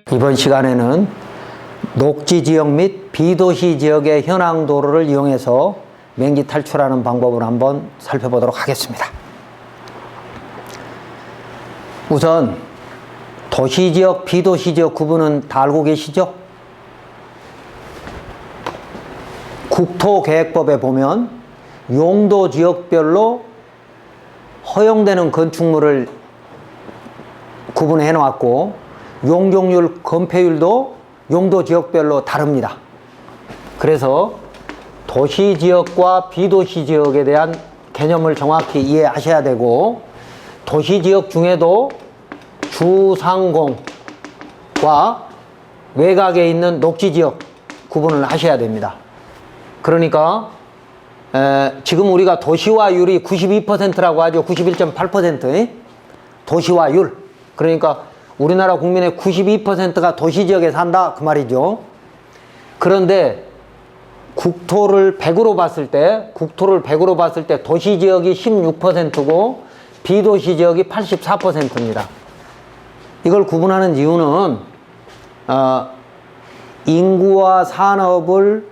이번 시간에는 녹지 지역 및 비도시 지역의 현황 도로를 이용해서 맹지 탈출하는 방법을 한번 살펴보도록 하겠습니다. 우선 도시 지역, 비도시 지역 구분은 다 알고 계시죠? 국토계획법에 보면 용도 지역별로 허용되는 건축물을 구분해 놓았고 용적률, 건폐율도 용도 지역별로 다릅니다. 그래서 도시 지역과 비도시 지역에 대한 개념을 정확히 이해하셔야 되고, 도시 지역 중에도 주상공과 외곽에 있는 녹지 지역 구분을 하셔야 됩니다. 그러니까 지금 우리가 도시화율이 92%라고 하죠. 91.8% 도시화율. 그러니까 우리나라 국민의 92%가 도시지역에 산다 그 말이죠. 그런데 국토를 100으로 봤을 때 도시지역이 16%고 비도시지역이 84%입니다. 이걸 구분하는 이유는 인구와 산업을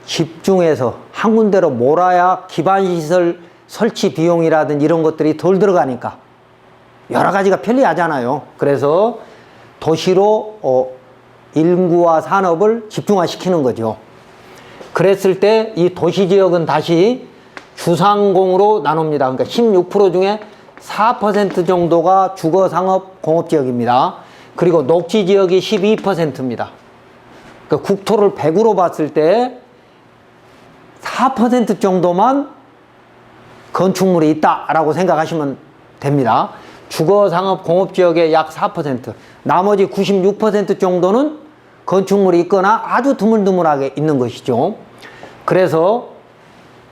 집중해서 한 군데로 몰아야 기반시설 설치 비용이라든지 이런 것들이 덜 들어가니까 여러 가지가 편리하잖아요. 그래서 도시로 인구와 산업을 집중화시키는 거죠. 그랬을 때 이 도시지역은 다시 주상공으로 나눕니다. 그러니까 16% 중에 4% 정도가 주거, 상업, 공업지역입니다. 그리고 녹지지역이 12%입니다. 그러니까 국토를 100으로 봤을 때 4% 정도만 건축물이 있다라고 생각하시면 됩니다. 주거, 상업, 공업지역의 약 4%, 나머지 96% 정도는 건축물이 있거나 아주 드물드물하게 있는 것이죠. 그래서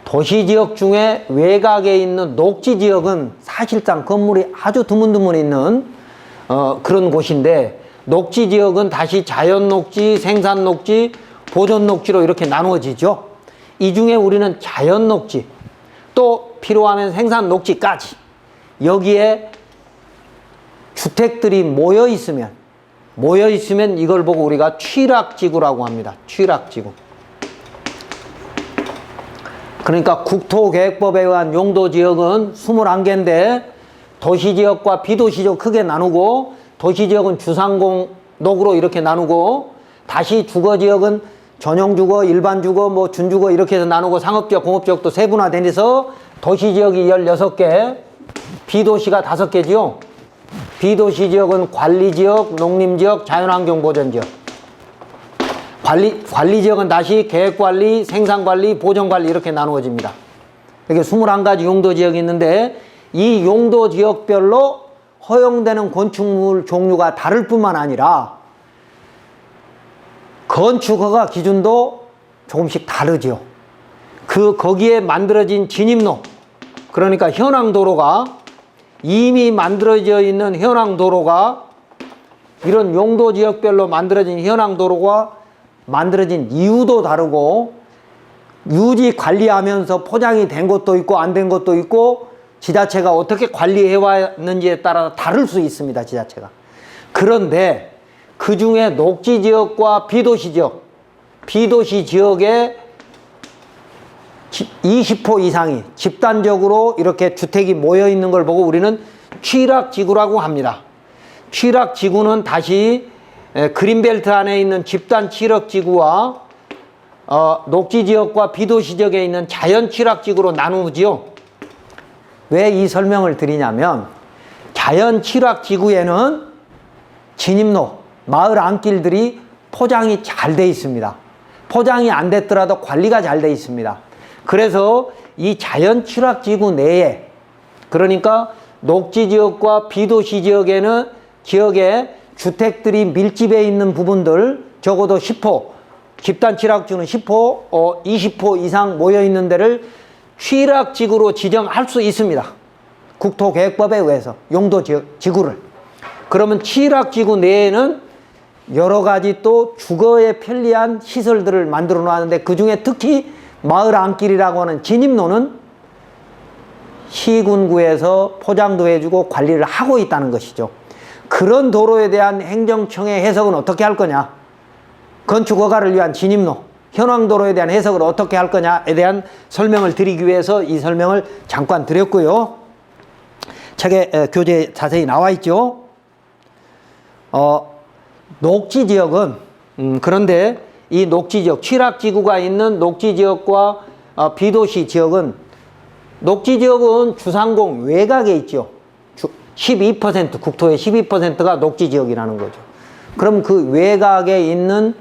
도시지역 중에 외곽에 있는 녹지지역은 사실상 건물이 아주 드문드문 있는 그런 곳인데, 녹지지역은 다시 자연녹지, 생산녹지, 보존녹지로 이렇게 나누어지죠. 이 중에 우리는 자연녹지, 또 필요하면 생산녹지까지, 여기에 주택들이 모여 있으면 이걸 보고 우리가 취락지구라고 합니다. 취락지구. 그러니까 국토계획법에 의한 용도지역은 21개인데 도시지역과 비도시지역 크게 나누고, 도시지역은 주상공록으로 이렇게 나누고, 다시 주거지역은 전용주거, 일반주거, 뭐 준주거 이렇게 해서 나누고, 상업지역, 공업지역도 세분화돼서 도시지역이 16개, 비도시가 5개지요. 비도시지역은 관리지역, 농림지역, 자연환경보전지역. 관리지역은 다시 계획관리, 생산관리, 보전관리 이렇게 나누어집니다. 이렇게 21가지 용도지역이 있는데, 이 용도지역별로 허용되는 건축물 종류가 다를 뿐만 아니라 건축허가 기준도 조금씩 다르죠. 거기에 만들어진 진입로, 그러니까 현황도로가, 이미 만들어져 있는 현황도로가, 이런 용도지역별로 만들어진 현황도로가 만들어진 이유도 다르고, 유지 관리하면서 포장이 된 것도 있고 안 된 것도 있고, 지자체가 어떻게 관리해 왔는지에 따라 다를 수 있습니다. 지자체가. 그런데 그 중에 녹지지역과 비도시지역에 20호 이상이 집단적으로 이렇게 주택이 모여 있는 걸 보고 우리는 취락지구라고 합니다. 취락지구는 다시 그린벨트 안에 있는 집단 취락지구와 녹지지역과 비도시지역에 있는 자연 취락지구로 나누지요. 왜 이 설명을 드리냐면, 자연 취락지구에는 진입로, 마을 안길들이 포장이 잘 돼 있습니다. 포장이 안 됐더라도 관리가 잘 돼 있습니다. 그래서 이 자연 취락지구 내에, 그러니까 녹지지역과 비도시지역에 주택들이 밀집해 있는 부분들, 적어도 10호, 집단 취락지구는 10호, 20호 이상 모여 있는 데를 취락지구로 지정할 수 있습니다. 국토계획법에 의해서 용도지구를. 그러면 취락지구 내에는 여러 가지 또 주거에 편리한 시설들을 만들어 놨는데, 그 중에 특히 마을 안길이라고 하는 진입로는 시군구에서 포장도 해주고 관리를 하고 있다는 것이죠. 그 그런 도로에 대한 행정청의 해석은 어떻게 할 거냐? 건축 허가를 위한 진입로, 현황도로에 대한 해석을 어떻게 할 거냐에 대한 설명을 드리기 위해서 이 설명을 잠깐 드렸고요. 책에 교재에 자세히 나와 있죠. 녹지지역은 그런데 이 녹지지역, 취락지구가 있는 녹지지역과 비도시 지역은, 녹지지역은 주상공 외곽에 있죠. 12%, 국토의 12%가 녹지지역이라는 거죠. 그럼 그 외곽에 있는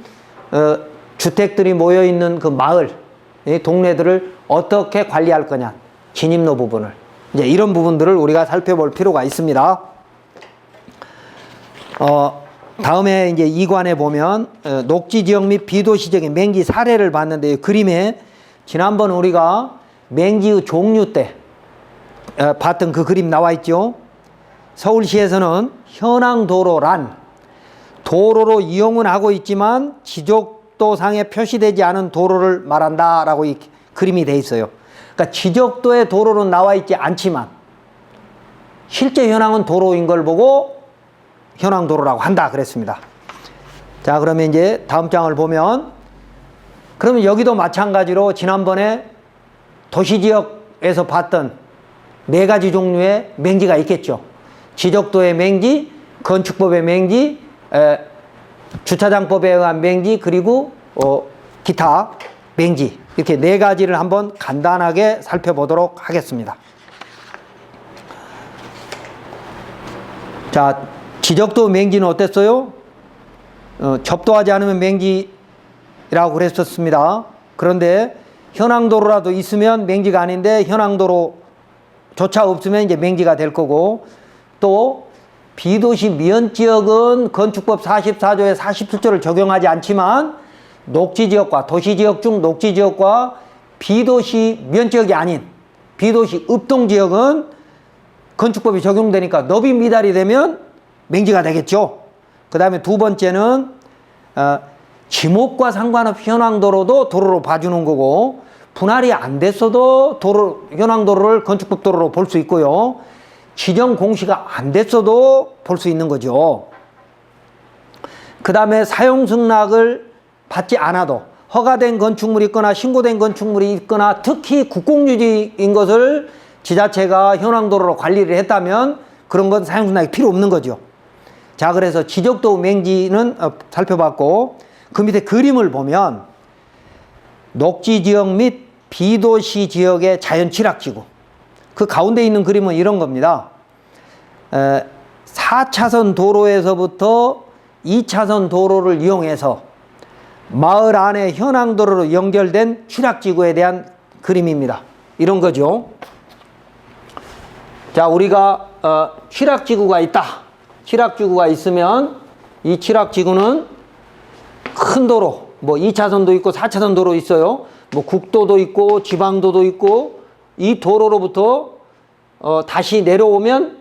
주택들이 모여있는 그 마을, 동네들을 어떻게 관리할 거냐, 진입로 부분을, 이제 이런 부분들을 우리가 살펴볼 필요가 있습니다. 다음에 이제 2관에 보면 녹지지역 및 비도시적인 맹지 사례를 봤는데, 그림에 지난번 우리가 맹지의 종류 때 봤던 그 그림 나와 있죠. 서울시에서는 현황도로란 도로로 이용은 하고 있지만 지적도상에 표시되지 않은 도로를 말한다라고 이 그림이 돼 있어요. 그러니까 지적도의 도로는 나와 있지 않지만 실제 현황은 도로인 걸 보고 현황도로라고 한다 그랬습니다. 자, 그러면 이제 다음 장을 보면, 그러면 여기도 마찬가지로 지난번에 도시지역에서 봤던 4가지 종류의 맹지가 있겠죠. 지적도의 맹지, 건축법의 맹지, 주차장법에 의한 맹지, 그리고 기타 맹지, 이렇게 4가지를 한번 간단하게 살펴보도록 하겠습니다. 자, 지적도 맹지는 어땠어요? 접도하지 않으면 맹지라고 그랬었습니다. 그런데 현황도로라도 있으면 맹지가 아닌데 현황도로조차 없으면 이제 맹지가 될 거고, 또 비도시 미연지역은 건축법 44조에 47조를 적용하지 않지만 녹지지역과 도시지역 중 녹지지역과 비도시 미연지역이 아닌 비도시 읍동지역은 건축법이 적용되니까 너비 미달이 되면 맹지가 되겠죠. 그 다음에 두 번째는 지목과 상관없이 현황도로도 도로로 봐주는 거고, 분할이 안 됐어도 현황도로를 건축법 도로로 볼 수 있고요. 지정 공시가 안 됐어도 볼 수 있는 거죠. 그 다음에 사용 승낙을 받지 않아도 허가된 건축물이 있거나 신고된 건축물이 있거나 특히 국공유지인 것을 지자체가 현황도로로 관리를 했다면 그런 건 사용 승낙이 필요 없는 거죠. 자, 그래서 지적도 맹지는 살펴봤고, 그 밑에 그림을 보면 녹지지역 및 비도시 지역의 자연취락지구, 그 가운데 있는 그림은 이런 겁니다. 4차선 도로에서부터 2차선 도로를 이용해서 마을 안에 현황도로로 연결된 취락지구에 대한 그림입니다. 이런 거죠. 자, 우리가 취락지구가 있다. 취락지구가 있으면 이 취락지구는 큰 도로, 뭐 2차선도 있고 4차선 도로 있어요. 뭐 국도도 있고 지방도도 있고, 이 도로로부터 다시 내려오면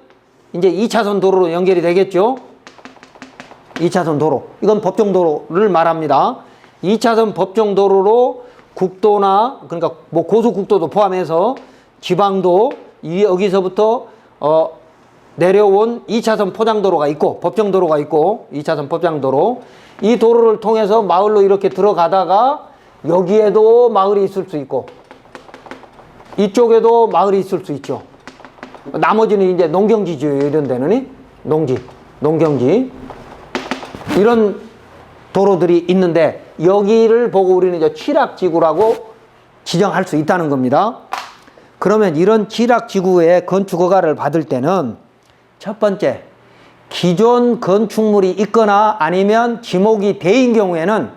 이제 2차선 도로로 연결이 되겠죠. 2차선 도로, 이건 법정도로를 말합니다. 2차선 법정도로로 국도나, 그러니까 뭐 고속국도도 포함해서 지방도, 여기서부터 내려온 2차선 포장도로가 있고 법정도로가 있고 2차선 법정도로, 이 도로를 통해서 마을로 이렇게 들어가다가 여기에도 마을이 있을 수 있고 이쪽에도 마을이 있을 수 있죠. 나머지는 이제 농경지죠. 이런 데는 농경지 이런 도로들이 있는데, 여기를 보고 우리는 이제 취락지구라고 지정할 수 있다는 겁니다. 그러면 이런 취락지구에 건축허가를 받을 때는 첫 번째, 기존 건축물이 있거나 아니면 지목이 돼인 경우에는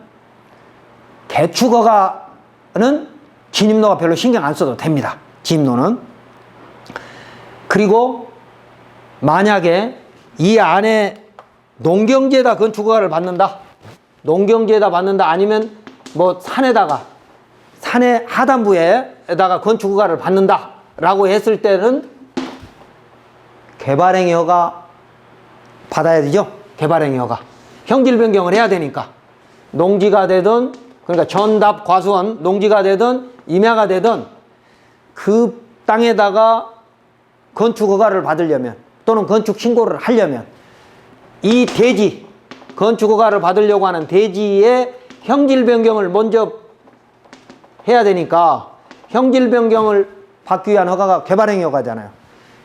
개축허가는 진입로가 별로 신경 안 써도 됩니다. 진입로는. 그리고 만약에 이 안에 농경지에다 건축허가를 받는다, 아니면 뭐 산의 하단부에다가 건축허가를 받는다 라고 했을 때는 개발행위 허가 받아야 되죠. 개발행위 허가. 형질 변경을 해야 되니까. 농지가 되든, 그러니까 전답 과수원 농지가 되든 임야가 되든 그 땅에다가 건축 허가를 받으려면 또는 건축 신고를 하려면 이 대지, 건축허가를 받으려고 하는 대지의 형질 변경을 먼저 해야 되니까 형질 변경을 받기 위한 허가가 개발행위 허가잖아요.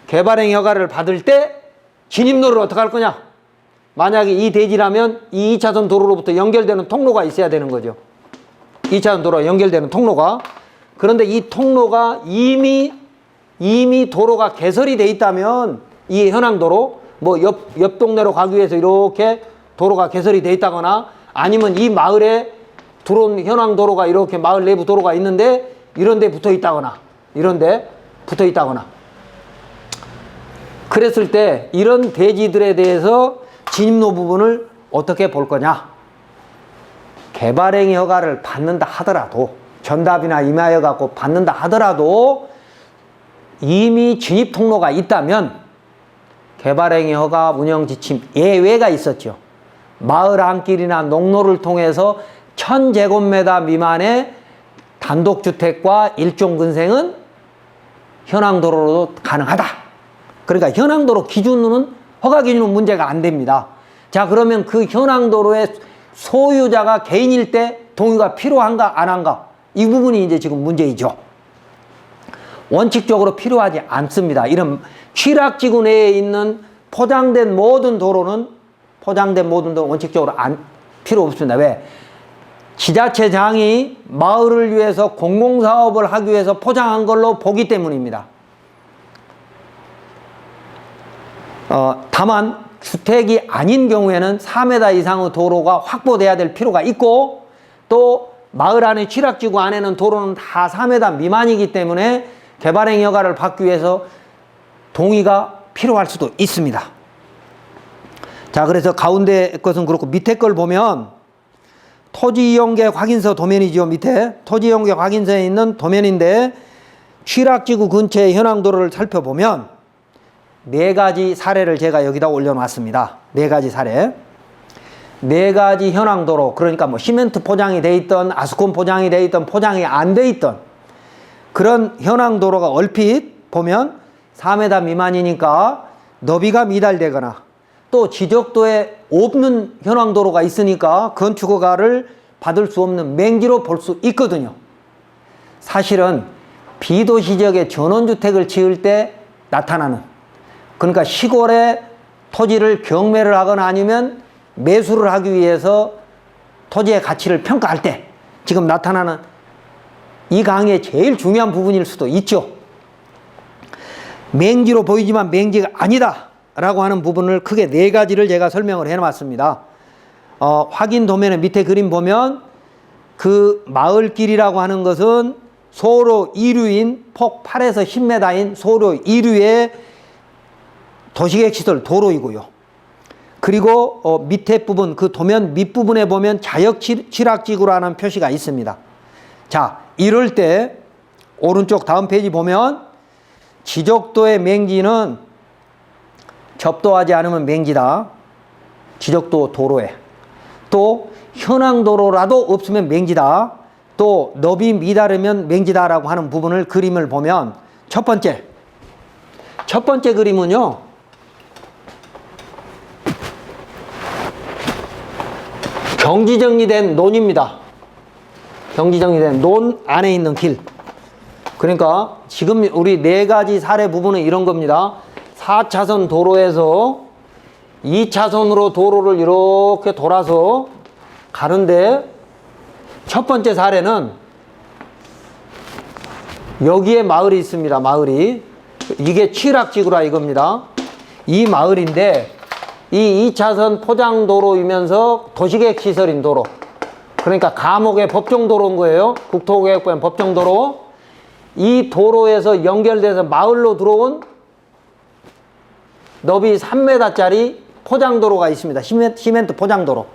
개발행위 허가를 받을 때 진입로를 어떻게 할 거냐? 만약에 이 대지라면 이 2차선 도로로부터 연결되는 통로가 있어야 되는 거죠. 2차선 도로가 연결되는 통로가. 그런데 이 통로가 이미 도로가 개설이 돼 있다면 이 현황도로 뭐 옆 동네로 가기 위해서 이렇게 도로가 개설이 돼 있다거나 아니면 이 마을에 들어온 현황도로가 이렇게 마을 내부 도로가 있는데 이런 데 붙어 있다거나 그랬을 때 이런 대지들에 대해서 진입로 부분을 어떻게 볼 거냐? 개발행위 허가를 받는다 하더라도 전답이나 임하여 갖고 받는다 하더라도 이미 진입 통로가 있다면 개발행위 허가 운영 지침 예외가 있었죠. 마을 안길이나 농로를 통해서 1000제곱미터 미만의 단독주택과 일종근생은 현황도로로 가능하다. 그러니까 현황도로 기준으로는 허가 기준은 문제가 안 됩니다. 자, 그러면 그 현황도로의 소유자가 개인일 때 동의가 필요한가 안 한가? 이 부분이 이제 지금 문제이죠. 원칙적으로 필요하지 않습니다. 이런 취락지구 내에 있는 포장된 모든 도로는 원칙적으로 필요 없습니다. 왜? 지자체장이 마을을 위해서 공공사업을 하기 위해서 포장한 걸로 보기 때문입니다. 다만 주택이 아닌 경우에는 4m 이상의 도로가 확보돼야 될 필요가 있고 또 마을 안에 취락지구 안에는 도로는 다 4m 미만이기 때문에 개발행위 허가를 받기 위해서 동의가 필요할 수도 있습니다. 자, 그래서 가운데 것은 그렇고 밑에 걸 보면 토지이용계획 확인서 도면이죠. 밑에 토지이용계획 확인서에 있는 도면인데 취락지구 근처의 현황도로를 살펴보면 4가지 사례를 제가 여기다 올려놨습니다. 4가지 사례. 4가지 현황도로, 그러니까 뭐 시멘트 포장이 돼 있던 아스콘 포장이 돼 있던 포장이 안 돼 있던 그런 현황도로가 얼핏 보면 4m 미만이니까 너비가 미달되거나 또 지적도에 없는 현황도로가 있으니까 건축허가를 받을 수 없는 맹지로 볼 수 있거든요. 사실은 비도시 지역에 전원주택을 지을 때 나타나는, 그러니까 시골에 토지를 경매를 하거나 아니면 매수를 하기 위해서 토지의 가치를 평가할 때 지금 나타나는 이 강의의 제일 중요한 부분일 수도 있죠. 맹지로 보이지만 맹지가 아니다 라고 하는 부분을 크게 4가지를 제가 설명을 해놨습니다. 확인 도면의 밑에 그림 보면 그 마을길이라고 하는 것은 소로 2류인 폭 8에서 10m인 소로 2류의 도시계획시설 도로이고요. 그리고 밑에 부분, 그 도면 밑부분에 보면 자역 취락지구라는 표시가 있습니다. 자, 이럴 때 오른쪽 다음 페이지 보면 지적도의 맹지는 접도하지 않으면 맹지다. 지적도 도로에. 또 현황도로라도 없으면 맹지다. 또 너비 미다르면 맹지다라고 하는 부분을 그림을 보면 첫 번째 그림은요. 경지정리된 논입니다. 경지정리된 논 안에 있는 길. 그러니까 지금 우리 4가지 사례 부분은 이런 겁니다. 4차선 도로에서 2차선으로 도로를 이렇게 돌아서 가는데 첫 번째 사례는 여기에 마을이 있습니다. 마을이. 이게 취락지구라 이겁니다. 이 마을인데 이 2차선 포장도로이면서 도시계획시설인 도로. 그러니까 감옥의 법정도로인 거예요. 국토계획부의 법정도로. 이 도로에서 연결돼서 마을로 들어온 너비 3m짜리 포장도로가 있습니다. 시멘트 포장도로.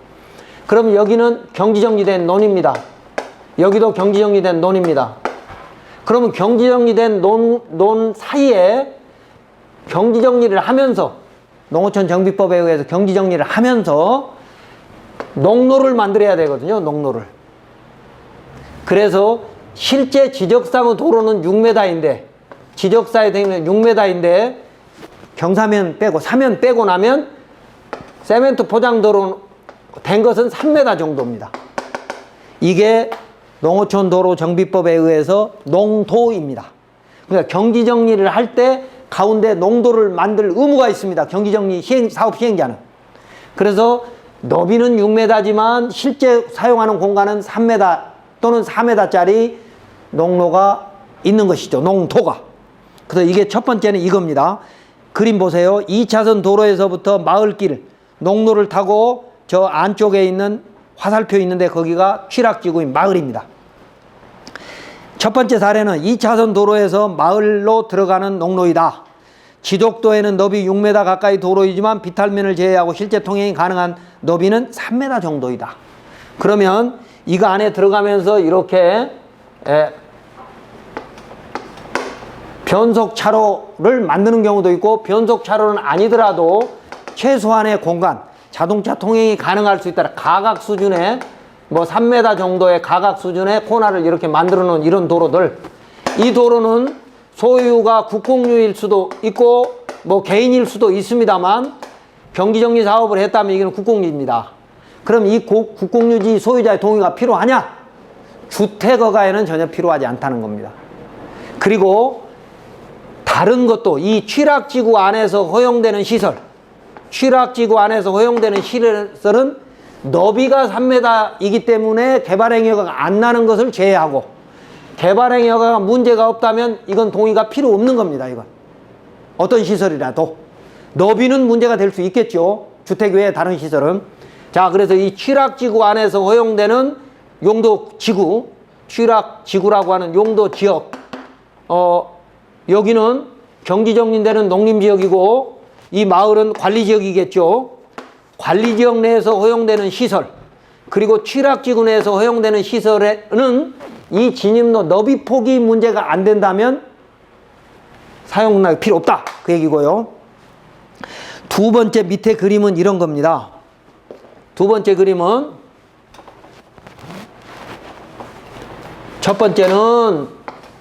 그럼 여기는 경지정리된 논입니다. 여기도 경지정리된 논입니다. 그러면 경지정리된 논 사이에 경지정리를 하면서 농어촌 정비법에 의해서 경지정리를 하면서 농로를 만들어야 되거든요. 농로를. 그래서 실제 지적상의 도로는 6m인데 지적사에 되는 6m인데 경사면 빼고 사면 빼고 나면 세멘트 포장도로 된 것은 3m 정도입니다. 이게 농어촌 도로 정비법에 의해서 농도입니다. 그러니까 경지 정리를 할 때 가운데 농도를 만들 의무가 있습니다. 경지 정리 사업 시행자는. 그래서 너비는 6m지만 실제 사용하는 공간은 3m 또는 4m짜리 농로가 있는 것이죠. 농도가. 그래서 이게 첫 번째는 이겁니다. 그림 보세요. 2차선 도로에서부터 마을길, 농로를 타고 저 안쪽에 있는 화살표 있는데 거기가 취락지구인 마을입니다. 첫 번째 사례는 2차선 도로에서 마을로 들어가는 농로이다. 지적도에는 너비 6m 가까이 도로이지만 비탈면을 제외하고 실제 통행이 가능한 너비는 3m 정도이다. 그러면 이거 안에 들어가면서 이렇게 변속차로를 만드는 경우도 있고 변속차로는 아니더라도 최소한의 공간, 자동차 통행이 가능할 수 있다. 가각 수준의 뭐 3m 정도의 가각 수준의 코너를 이렇게 만들어 놓은 이런 도로들. 이 도로는 소유가 국공유일 수도 있고 뭐 개인일 수도 있습니다만 경지정리 사업을 했다면 이건 국공유입니다. 그럼 이 국공유지 소유자의 동의가 필요하냐? 주택허가에는 전혀 필요하지 않다는 겁니다. 그리고 다른 것도 이 취락지구 안에서 허용되는 시설, 취락지구 안에서 허용되는 시설은 너비가 3m이기 때문에 개발행위허가가 안 나는 것을 제외하고 개발행위허가가 문제가 없다면 이건 동의가 필요 없는 겁니다. 이건 어떤 시설이라도 너비는 문제가 될 수 있겠죠. 주택 외에 다른 시설은. 자, 그래서 이 취락지구 안에서 허용되는 용도지구, 취락지구라고 하는 용도지역, 여기는 경지정리되는 농림지역이고 이 마을은 관리지역이겠죠. 관리지역 내에서 허용되는 시설, 그리고 취락지구 내에서 허용되는 시설에는 이 진입로 너비 폭이 문제가 안 된다면 사용락이 필요 없다. 그 얘기고요. 두 번째 밑에 그림은 이런 겁니다. 두 번째 그림은 첫 번째는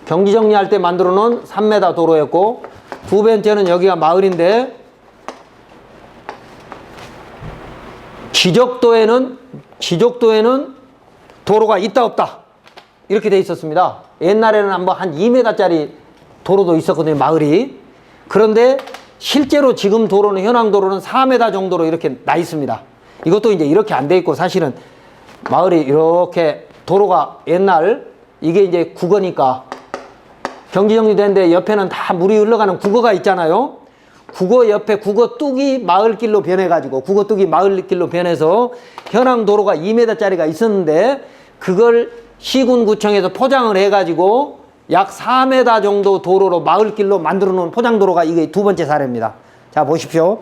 경지정리할 때 만들어 놓은 3m 도로였고 두 번째는 여기가 마을인데 지적도에는 도로가 있다 없다 이렇게 돼 있었습니다. 옛날에는 한번 한 2m짜리 도로도 있었거든요. 마을이. 그런데 실제로 지금 도로는 현황 도로는 4m 정도로 이렇게 나 있습니다. 이것도 이제 이렇게 안 돼 있고 사실은 마을이 이렇게 도로가 옛날 이게 이제 국어니까 경지정리되는데 옆에는 다 물이 흘러가는 국어가 있잖아요. 국어 옆에 국어 뚝이 마을길로 변해가지고 국어 뚝이 마을길로 변해서 현황 도로가 2m짜리가 있었는데 그걸 시군구청에서 포장을 해가지고 약 4m 정도 도로로 마을길로 만들어 놓은 포장도로가 이게 두 번째 사례입니다. 자, 보십시오.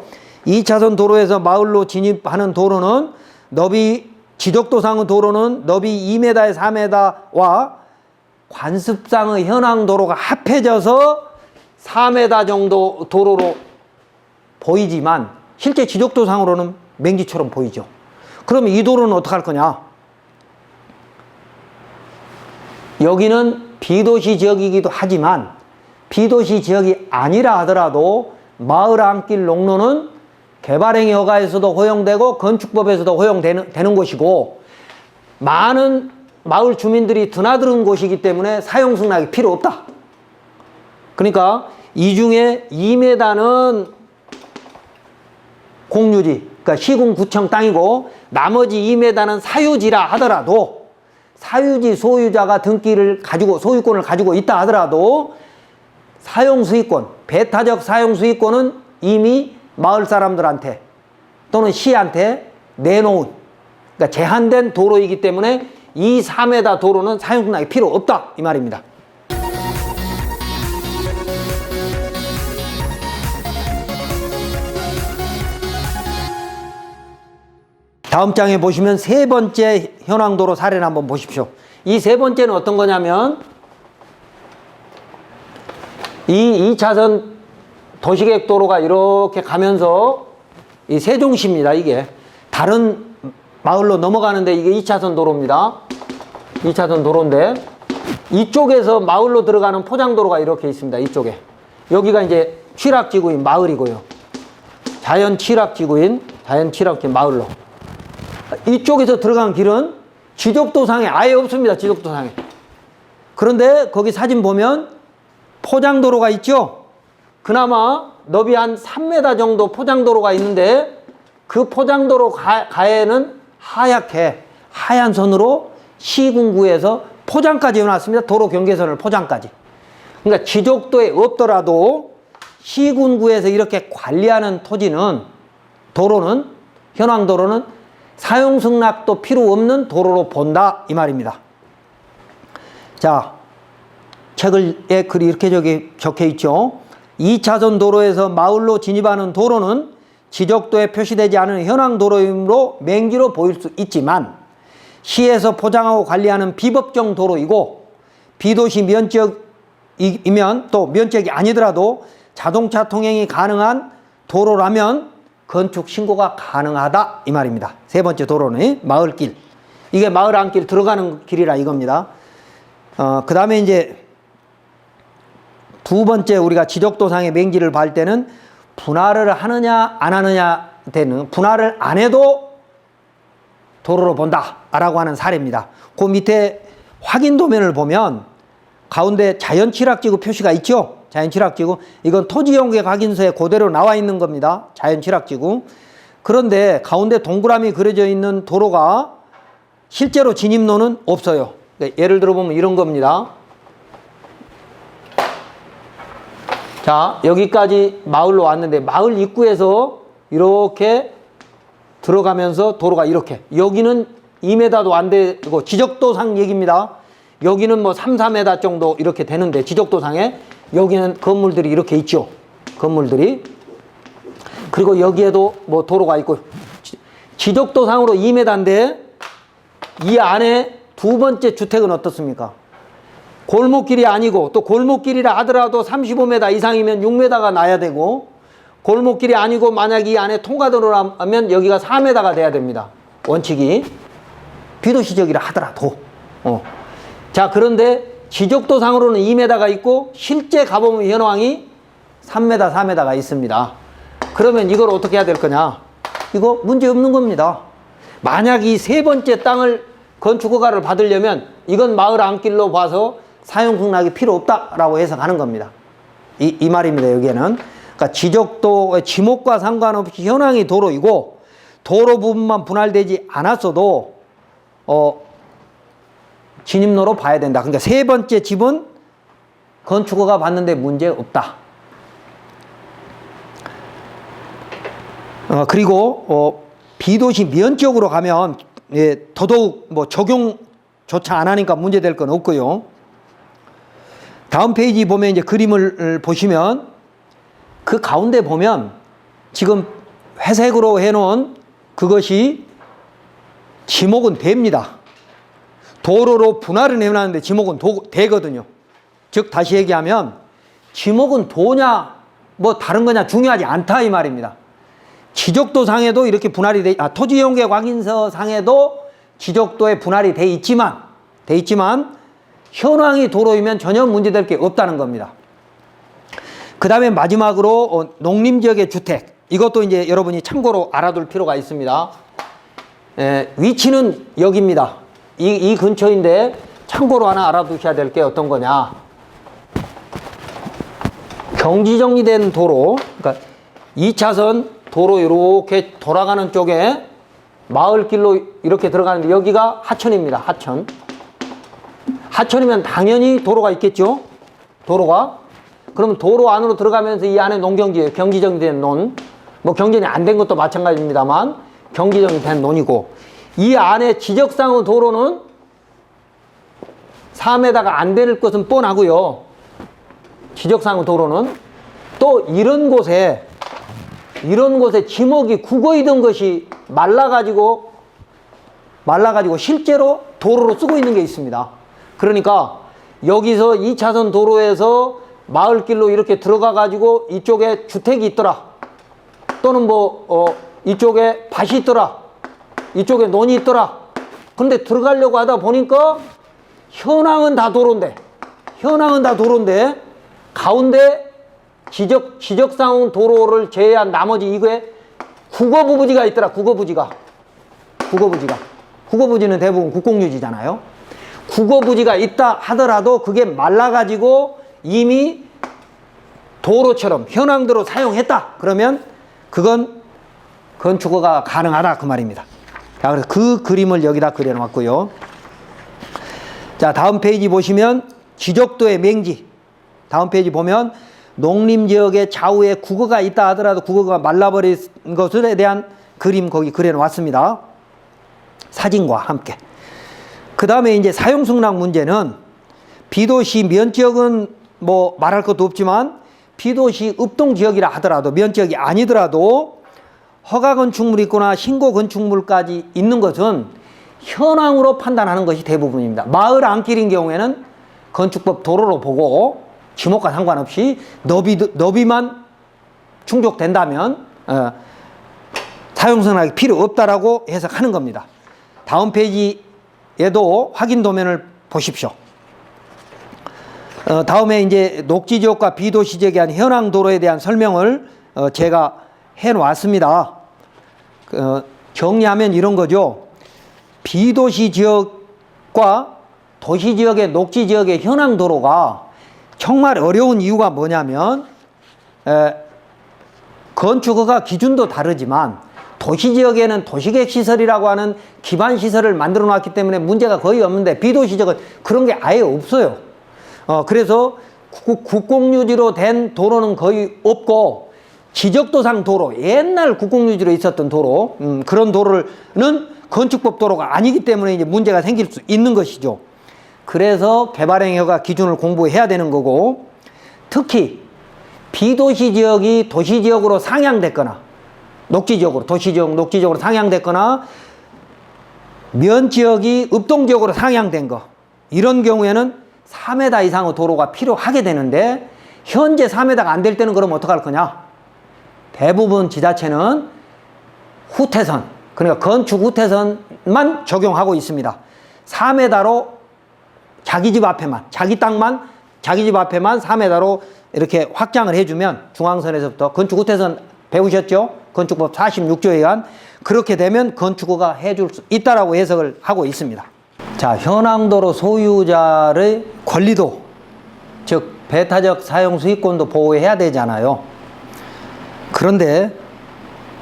2차선 도로에서 마을로 진입하는 도로는 너비, 지적도상의 도로는 너비 2m에 4m와 관습상의 현황 도로가 합해져서 4m 정도 도로로 보이지만 실제 지적도상으로는 맹지처럼 보이죠. 그럼 이 도로는 어떻게 할 거냐? 여기는 비도시 지역이기도 하지만 비도시 지역이 아니라 하더라도 마을 안길 농로는 개발행위 허가에서도 허용되고 건축법에서도 허용되는 곳이고 많은 마을 주민들이 드나드는 곳이기 때문에 사용 승낙이 필요 없다. 그러니까 이 중에 2m는 공유지, 그러니까 시군구청 땅이고 나머지 2m는 사유지라 하더라도 사유지 소유자가 등기를 가지고 소유권을 가지고 있다 하더라도 사용수익권, 배타적 사용수익권은 이미 마을 사람들한테 또는 시한테 내놓은, 그러니까 제한된 도로이기 때문에 이 4m 도로는 사용승낙이 필요 없다 이 말입니다. 다음 장에 보시면 세 번째 현황도로 사례를 한번 보십시오. 이 세 번째는 어떤 거냐면 이 2차선 도시계획도로가 이렇게 가면서 이 세종시입니다. 이게 다른 마을로 넘어가는데 이게 2차선 도로입니다. 2차선 도로인데 이쪽에서 마을로 들어가는 포장도로가 이렇게 있습니다. 이쪽에. 여기가 이제 취락지구인 마을이고요. 자연 취락지구인 자연 칠학길 마을로. 이쪽에서 들어간 길은 지적도상에 아예 없습니다. 지적도상에. 그런데 거기 사진 보면 포장도로가 있죠. 그나마 너비 한 3m 정도 포장도로가 있는데 그 포장도로 가에는 하얗게 하얀 선으로 시군구에서 포장까지 해놨습니다. 도로 경계선을 포장까지. 그러니까 지적도에 없더라도 시군구에서 이렇게 관리하는 토지는 도로는 현황도로는 사용승낙도 필요 없는 도로로 본다 이 말입니다. 자, 책에 글이 이렇게 적혀 있죠. 2차선 도로에서 마을로 진입하는 도로는 지적도에 표시되지 않은 현황도로이므로 맹지로 보일 수 있지만 시에서 포장하고 관리하는 비법정 도로이고 비도시 면적이면 또 면적이 아니더라도 자동차 통행이 가능한 도로라면 건축 신고가 가능하다 이 말입니다. 세 번째 도로는 마을길. 이게 마을 안길 들어가는 길이라 이겁니다. 그 다음에 이제 두 번째 우리가 지적도상의 맹지를 볼 때는 분할을 하느냐 안 하느냐 되는 분할을 안 해도 도로로 본다라고 하는 사례입니다. 그 밑에 확인 도면을 보면 가운데 자연취락지구 표시가 있죠. 자연취락지구. 이건 토지용계 확인서에 그대로 나와 있는 겁니다. 자연취락지구. 그런데 가운데 동그라미 그려져 있는 도로가 실제로 진입로는 없어요. 예를 들어 보면 이런 겁니다. 자, 여기까지 마을로 왔는데 마을 입구에서 이렇게 들어가면서 도로가 이렇게 여기는 2m도 안 되고 지적도상 얘기입니다. 여기는 뭐 3, 4m 정도 이렇게 되는데 지적도상에 여기는 건물들이 이렇게 있죠. 건물들이. 그리고 여기에도 뭐 도로가 있고 지적도상으로 2m인데 이 안에 두 번째 주택은 어떻습니까? 골목길이 아니고 또 골목길이라 하더라도 35m 이상이면 6m가 나야 되고 골목길이 아니고 만약 이 안에 통과도로라면 여기가 4m가 돼야 됩니다. 원칙이. 비도시적이라 하더라도. 자, 그런데 지적도상으로는 2m가 있고 실제 가보면 현황이 3m, 4m가 있습니다. 그러면 이걸 어떻게 해야 될 거냐? 이거 문제 없는 겁니다. 만약 이 세 번째 땅을 건축허가를 받으려면 이건 마을 안길로 봐서 사용승낙이 필요 없다라고 해석하는 겁니다. 이 말입니다. 여기에는. 그러니까 지적도 지목과 상관없이 현황이 도로이고 도로 부분만 분할되지 않았어도 진입로로 봐야 된다. 그러니까 세 번째 집은 건축허가 받는데 문제 없다. 그리고 비도시 면적으로 가면 더더욱 뭐 적용조차 안 하니까 문제될 건 없고요. 다음 페이지 보면 이제 그림을 보시면 그 가운데 보면 지금 회색으로 해놓은 그것이 지목은 됩니다. 도로로 분할은 해놨는데 지목은 되거든요. 즉 다시 얘기하면 지목은 도냐 뭐 다른 거냐 중요하지 않다 이 말입니다. 지적도상에도 이렇게 분할이 토지용계 확인서 상에도 지적도에 분할이 돼 있지만 현황이 도로이면 전혀 문제될 게 없다는 겁니다. 그 다음에 마지막으로 농림지역의 주택. 이것도 이제 여러분이 참고로 알아둘 필요가 있습니다. 위치는 여기입니다. 이 근처인데 참고로 하나 알아두셔야 될 게 어떤 거냐. 경지정리된 도로, 그러니까 2차선 도로 이렇게 돌아가는 쪽에 마을길로 이렇게 들어가는데 여기가 하천입니다. 하천. 하천이면 당연히 도로가 있겠죠. 도로가. 그러면 도로 안으로 들어가면서 이 안에 농경지예요. 경지정리된 논. 뭐 경전이 안 된 것도 마찬가지입니다만 경지정리된 논이고 이 안에 지적상의 도로는 4m가 안 될 것은 뻔하고요. 지적상의 도로는 또 이런 곳에 지목이 국어이던 것이 말라가지고 실제로 도로로 쓰고 있는 게 있습니다. 그러니까 여기서 2차선 도로에서 마을길로 이렇게 들어가가지고 이쪽에 주택이 있더라. 또는 이쪽에 밭이 있더라. 이쪽에 논이 있더라. 근데 들어가려고 하다 보니까 현황은 다 도로인데 가운데 지적상 도로를 제외한 나머지 이거에 국어부지가 있더라. 국어부지가. 국어부지는 대부분 국공유지잖아요. 국어부지가 있다 하더라도 그게 말라가지고 이미 도로처럼 현황도로 사용했다. 그러면 그건 건축허가 가능하다 그 말입니다. 자, 그래서 그 그림을 여기다 그려놨고요. 자, 다음 페이지 보시면 지적도의 맹지. 다음 페이지 보면 농림지역의 좌우에 국어가 있다 하더라도 국어가 말라버린 것에 대한 그림 거기 그려놨습니다. 사진과 함께. 그 다음에 이제 사용승낙 문제는 비도시 면적은 뭐 말할 것도 없지만 비도시 읍동지역이라 하더라도 면적이 아니더라도 허가 건축물이 있거나 신고 건축물까지 있는 것은 현황으로 판단하는 것이 대부분입니다. 마을 안길인 경우에는 건축법 도로로 보고 지목과 상관없이 너비만 충족된다면 사용승낙이 필요 없다라고 해석하는 겁니다. 다음 페이지에도 확인 도면을 보십시오. 다음에 이제 녹지지역과 비도시지역에 대한 현황 도로에 대한 설명을 제가 해 놓았습니다. 정리하면 이런 거죠. 비도시 지역과 도시 지역의 녹지 지역의 현황 도로가 정말 어려운 이유가 뭐냐면 건축허가 기준도 다르지만 도시 지역에는 도시계획 시설이라고 하는 기반 시설을 만들어 놨기 때문에 문제가 거의 없는데 비도시 지역은 그런 게 아예 없어요. 그래서 국공유지로 된 도로는 거의 없고 지적도상 도로, 옛날 국공유지로 있었던 도로, 그런 도로는 건축법 도로가 아니기 때문에 이제 문제가 생길 수 있는 것이죠. 그래서 개발행위허가 기준을 공부해야 되는 거고, 특히 비도시 지역이 도시 지역으로 상향됐거나 녹지 지역으로, 도시 지역, 녹지 지역으로 상향됐거나 면 지역이 읍동 지역으로 상향된 거, 이런 경우에는 4m 이상의 도로가 필요하게 되는데 현재 4m가 안 될 때는 그럼 어떡할 거냐? 대부분 지자체는 후퇴선, 그러니까 건축 후퇴선만 적용하고 있습니다. 4m로 자기 집 앞에만, 자기 땅만, 자기 집 앞에만 4m로 이렇게 확장을 해주면 중앙선에서부터 건축 후퇴선 배우셨죠? 건축법 46조에 의한 그렇게 되면 건축허가 해줄 수 있다라고 해석을 하고 있습니다. 자, 현황도로 소유자의 권리도, 즉 배타적 사용 수익권도 보호해야 되잖아요. 그런데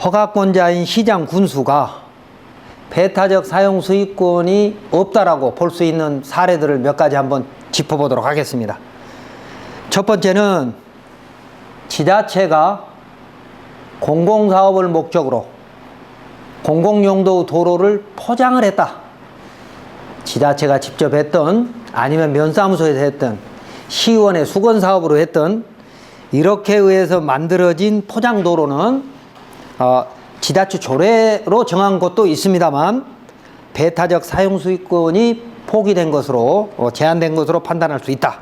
허가권자인 시장 군수가 배타적 사용 수익권이 없다라고 볼 수 있는 사례들을 몇 가지 한번 짚어보도록 하겠습니다. 첫 번째는 지자체가 공공사업을 목적으로 공공용도 도로를 포장을 했다. 지자체가 직접 했던 아니면 면사무소에서 했던 시의원의 수건사업으로 했던 이렇게 의해서 만들어진 포장도로는 지자체 조례로 정한 것도 있습니다만 배타적 사용수익권이 포기된 것으로 제한된 것으로 판단할 수 있다.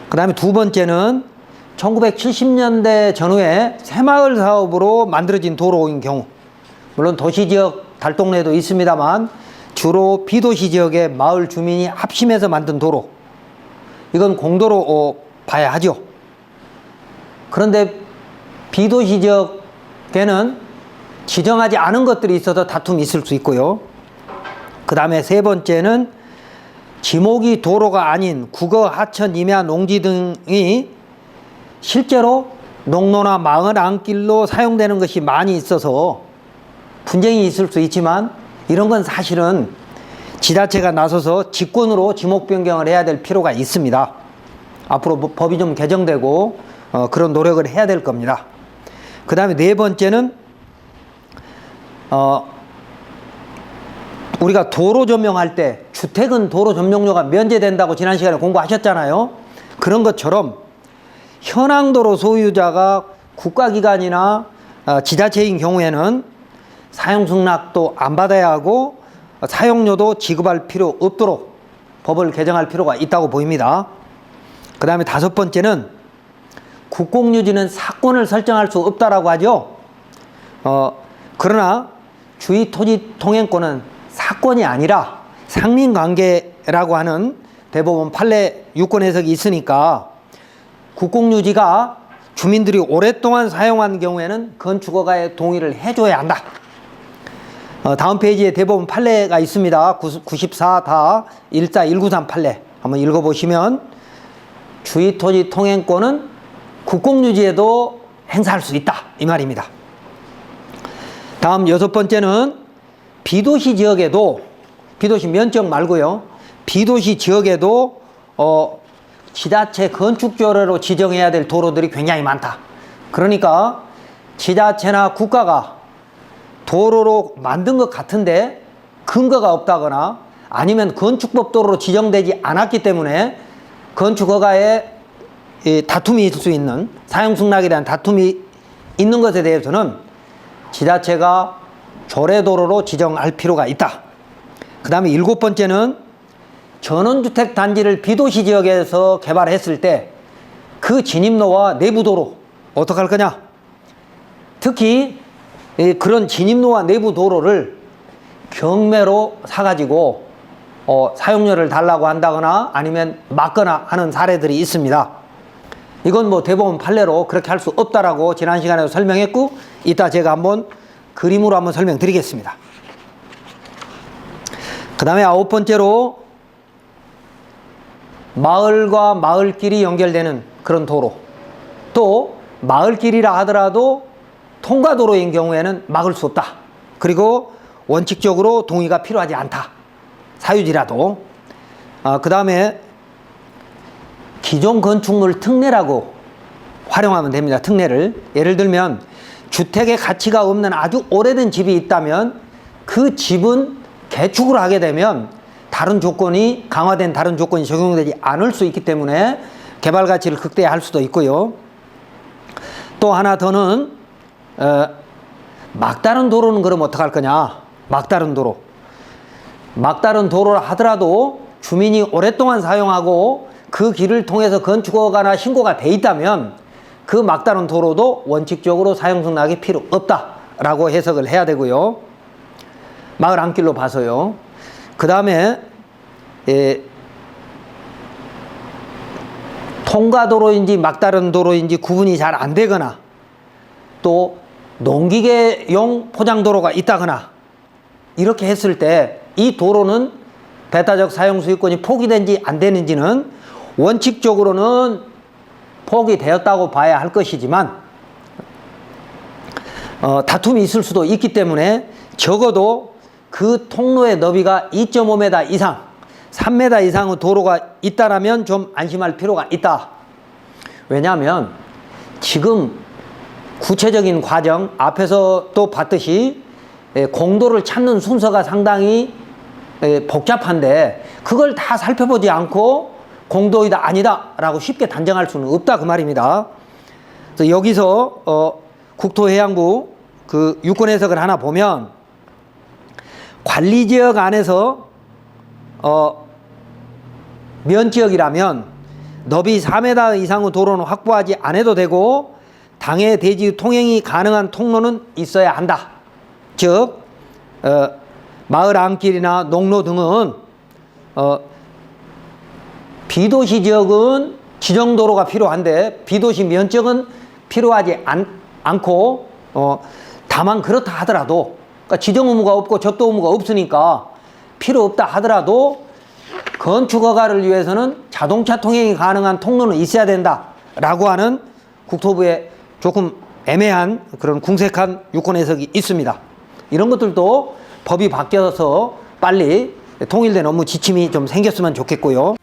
그 다음에 두 번째는 1970년대 전후에 새마을 사업으로 만들어진 도로인 경우, 물론 도시지역 달동네도 있습니다만 주로 비도시 지역의 마을 주민이 합심해서 만든 도로, 이건 공도로 봐야 하죠. 그런데 비도시 지역에는 지정하지 않은 것들이 있어서 다툼이 있을 수 있고요. 그 다음에 세 번째는 지목이 도로가 아닌 국어, 하천, 임야, 농지 등이 실제로 농로나 마을 안길로 사용되는 것이 많이 있어서 분쟁이 있을 수 있지만 이런 건 사실은 지자체가 나서서 직권으로 지목 변경을 해야 될 필요가 있습니다. 앞으로 법이 좀 개정되고 그런 노력을 해야 될 겁니다. 그 다음에 네 번째는 우리가 도로 점용할 때 주택은 도로 점용료가 면제된다고 지난 시간에 공부하셨잖아요. 그런 것처럼 현황도로 소유자가 국가기관이나 지자체인 경우에는 사용승낙도 안 받아야 하고 사용료도 지급할 필요 없도록 법을 개정할 필요가 있다고 보입니다. 그 다음에 다섯 번째는 국공유지는 사권을 설정할 수 없다라고 하죠. 그러나 주의토지통행권은 사권이 아니라 상린관계라고 하는 대법원 판례 유권 해석이 있으니까 국공유지가 주민들이 오랫동안 사용한 경우에는 건축허가에 동의를 해줘야 한다. 다음 페이지에 대법원 판례가 있습니다. 94다 14193 판례 한번 읽어보시면 주의토지 통행권은 국공유지에도 행사할 수 있다 이 말입니다. 다음 6번째는 비도시 지역에도, 비도시 면적 말고요, 비도시 지역에도 지자체 건축조례로 지정해야 될 도로들이 굉장히 많다. 그러니까 지자체나 국가가 도로로 만든 것 같은데 근거가 없다거나 아니면 건축법 도로로 지정되지 않았기 때문에 건축허가에 다툼이 있을 수 있는, 사용승낙에 대한 다툼이 있는 것에 대해서는 지자체가 조례도로로 지정할 필요가 있다. 그 다음에 7번째는 전원주택 단지를 비도시 지역에서 개발했을 때 그 진입로와 내부도로 어떻게 할 거냐. 특히 그런 진입로와 내부도로를 경매로 사가지고 사용료를 달라고 한다거나 아니면 막거나 하는 사례들이 있습니다. 이건 뭐 대법원 판례로 그렇게 할 수 없다라고 지난 시간에도 설명했고, 이따 제가 한번 그림으로 한번 설명드리겠습니다. 그 다음에 9번째로 마을과 마을끼리 연결되는 그런 도로, 또 마을길이라 하더라도 통과도로인 경우에는 막을 수 없다. 그리고 원칙적으로 동의가 필요하지 않다. 사유지라도. 그 다음에 기존 건축물 특례라고 활용하면 됩니다. 특례를. 예를 들면 주택의 가치가 없는 아주 오래된 집이 있다면 그 집은 개축을 하게 되면 다른 조건이, 강화된 다른 조건이 적용되지 않을 수 있기 때문에 개발 가치를 극대화할 수도 있고요. 또 하나 더는 막다른 도로는 그럼 어떡할 거냐. 막다른 도로. 막다른 도로라 하더라도 주민이 오랫동안 사용하고 그 길을 통해서 건축허가나 신고가 돼 있다면 그 막다른 도로도 원칙적으로 사용승낙이 필요 없다라고 해석을 해야 되고요. 마을 안길로 봐서요. 그 다음에 통과도로인지 막다른 도로인지 구분이 잘 안 되거나 또 농기계용 포장도로가 있다거나 이렇게 했을 때 이 도로는 배타적 사용수익권이 포기된지 안 되는지는 원칙적으로는 포기되었다고 봐야 할 것이지만 다툼이 있을 수도 있기 때문에 적어도 그 통로의 너비가 2.5m 이상, 3m 이상의 도로가 있다라면 좀 안심할 필요가 있다. 왜냐하면 지금 구체적인 과정, 앞에서 또 봤듯이 공도를 찾는 순서가 상당히 복잡한데 그걸 다 살펴보지 않고 공도이다 아니다 라고 쉽게 단정할 수는 없다 그 말입니다. 그래서 여기서 국토해양부 그 유권 해석을 하나 보면 관리지역 안에서 면지역이라면 너비 4m 이상의 도로는 확보하지 않아도 되고 당해 대지 통행이 가능한 통로는 있어야 한다. 즉 마을 안길이나 농로 등은 비도시 지역은 지정도로가 필요한데 비도시 면적은 필요하지 않고 다만 그렇다 하더라도 그러니까 지정 의무가 없고 접도 의무가 없으니까 필요 없다 하더라도 건축허가를 위해서는 자동차 통행이 가능한 통로는 있어야 된다라고 하는 국토부의 조금 애매한 그런 궁색한 유권 해석이 있습니다. 이런 것들도 법이 바뀌어서 빨리 통일된 업무 지침이 좀 생겼으면 좋겠고요.